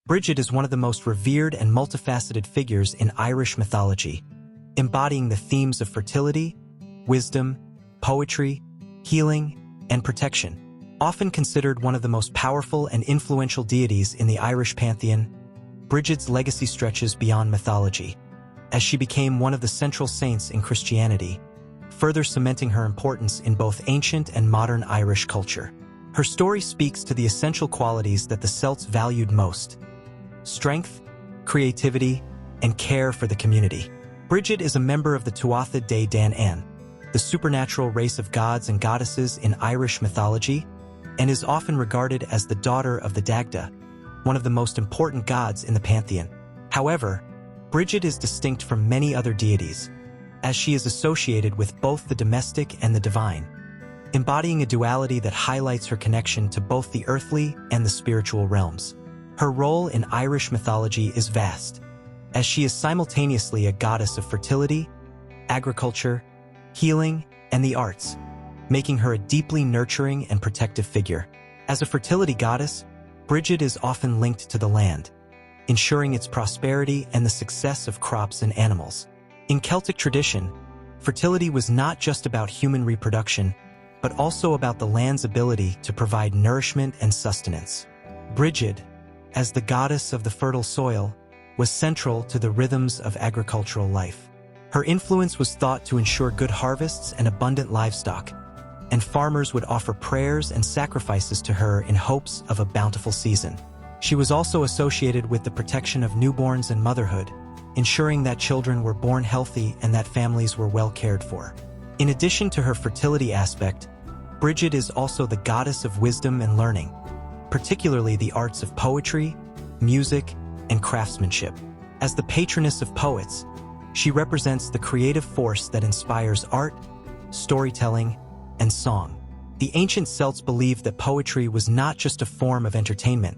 Brigid is one of the most revered and multifaceted figures in Irish mythology, embodying the themes of fertility, wisdom, poetry, healing, and protection. Often considered one of the most powerful and influential deities in the Irish pantheon, Brigid's legacy stretches beyond mythology, as she became one of the central saints in Christianity, further cementing her importance in both ancient and modern Irish culture. Her story speaks to the essential qualities that the Celts valued most: strength, creativity, and care for the community. Brigid is a member of the Tuatha Dé Danann, the supernatural race of gods and goddesses in Irish mythology, and is often regarded as the daughter of the Dagda, one of the most important gods in the pantheon. However, Brigid is distinct from many other deities, as she is associated with both the domestic and the divine, embodying a duality that highlights her connection to both the earthly and the spiritual realms. Her role in Irish mythology is vast, as she is simultaneously a goddess of fertility, agriculture, healing, and the arts, making her a deeply nurturing and protective figure. As a fertility goddess, Brigid is often linked to the land, ensuring its prosperity and the success of crops and animals. In Celtic tradition, fertility was not just about human reproduction, but also about the land's ability to provide nourishment and sustenance. Brigid, as the goddess of the fertile soil, was central to the rhythms of agricultural life. Her influence was thought to ensure good harvests and abundant livestock, and farmers would offer prayers and sacrifices to her in hopes of a bountiful season. She was also associated with the protection of newborns and motherhood, ensuring that children were born healthy and that families were well cared for. In addition to her fertility aspect, Brigid is also the goddess of wisdom and learning, particularly the arts of poetry, music, and craftsmanship. As the patroness of poets, she represents the creative force that inspires art, storytelling, and song. The ancient Celts believed that poetry was not just a form of entertainment,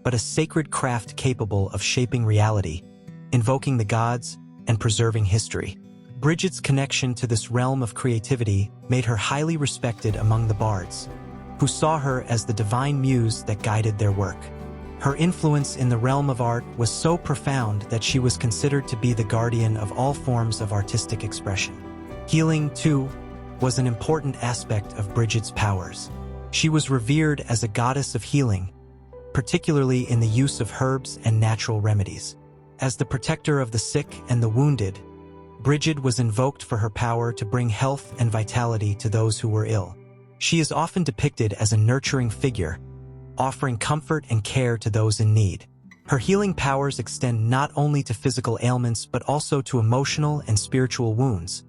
but a sacred craft capable of shaping reality, invoking the gods, and preserving history. Brigid's connection to this realm of creativity made her highly respected among the bards, who saw her as the divine muse that guided their work. Her influence in the realm of art was so profound that she was considered to be the guardian of all forms of artistic expression. Healing, too, was an important aspect of Brigid's powers. She was revered as a goddess of healing, particularly in the use of herbs and natural remedies. As the protector of the sick and the wounded, Brigid was invoked for her power to bring health and vitality to those who were ill. She is often depicted as a nurturing figure, offering comfort and care to those in need. Her healing powers extend not only to physical ailments but also to emotional and spiritual wounds,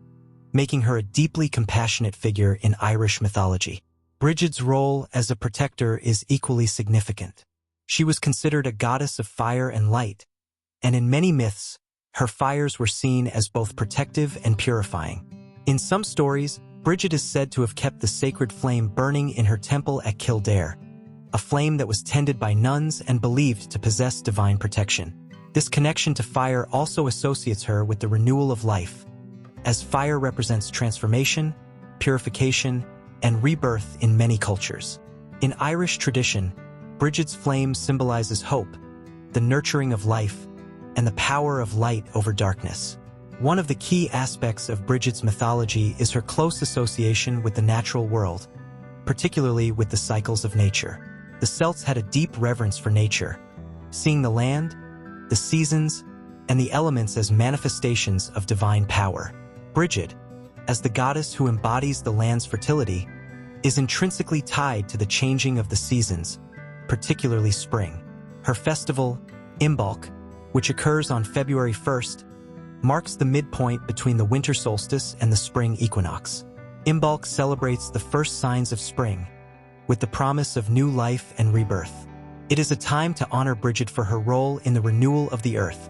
making her a deeply compassionate figure in Irish mythology. Brigid's role as a protector is equally significant. She was considered a goddess of fire and light, and in many myths, her fires were seen as both protective and purifying. In some stories, Brigid is said to have kept the sacred flame burning in her temple at Kildare, a flame that was tended by nuns and believed to possess divine protection. This connection to fire also associates her with the renewal of life, as fire represents transformation, purification, and rebirth in many cultures. In Irish tradition, Brigid's flame symbolizes hope, the nurturing of life, and the power of light over darkness. One of the key aspects of Brigid's mythology is her close association with the natural world, particularly with the cycles of nature. The Celts had a deep reverence for nature, seeing the land, the seasons, and the elements as manifestations of divine power. Brigid, as the goddess who embodies the land's fertility, is intrinsically tied to the changing of the seasons, particularly spring. Her festival, Imbolc, which occurs on February 1st, marks the midpoint between the winter solstice and the spring equinox. Imbolc celebrates the first signs of spring, with the promise of new life and rebirth. It is a time to honor Brigid for her role in the renewal of the earth,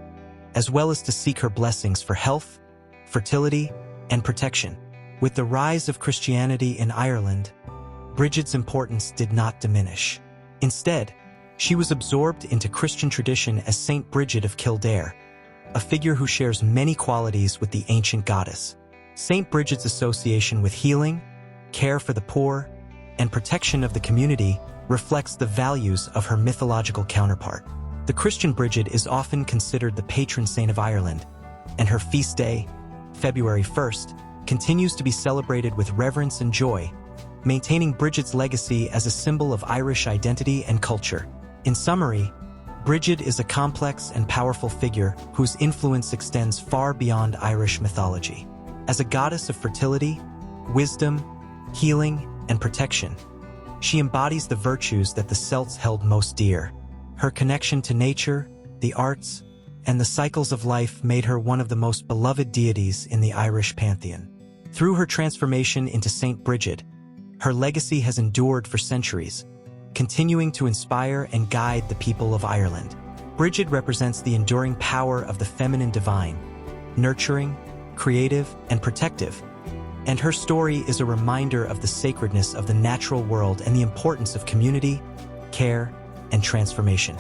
as well as to seek her blessings for health, fertility, and protection. With the rise of Christianity in Ireland, Brigid's importance did not diminish. Instead, she was absorbed into Christian tradition as Saint Brigid of Kildare, a figure who shares many qualities with the ancient goddess. Saint Brigid's association with healing, care for the poor, and protection of the community reflects the values of her mythological counterpart. The Christian Brigid is often considered the patron saint of Ireland, and her feast day, February 1st, continues to be celebrated with reverence and joy, maintaining Brigid's legacy as a symbol of Irish identity and culture. In summary, Brigid is a complex and powerful figure whose influence extends far beyond Irish mythology. As a goddess of fertility, wisdom, healing, and protection, she embodies the virtues that the Celts held most dear. Her connection to nature, the arts, and the cycles of life made her one of the most beloved deities in the Irish pantheon. Through her transformation into Saint Brigid, her legacy has endured for centuries, continuing to inspire and guide the people of Ireland. Brigid represents the enduring power of the feminine divine, nurturing, creative, and protective, and her story is a reminder of the sacredness of the natural world and the importance of community, care, and transformation.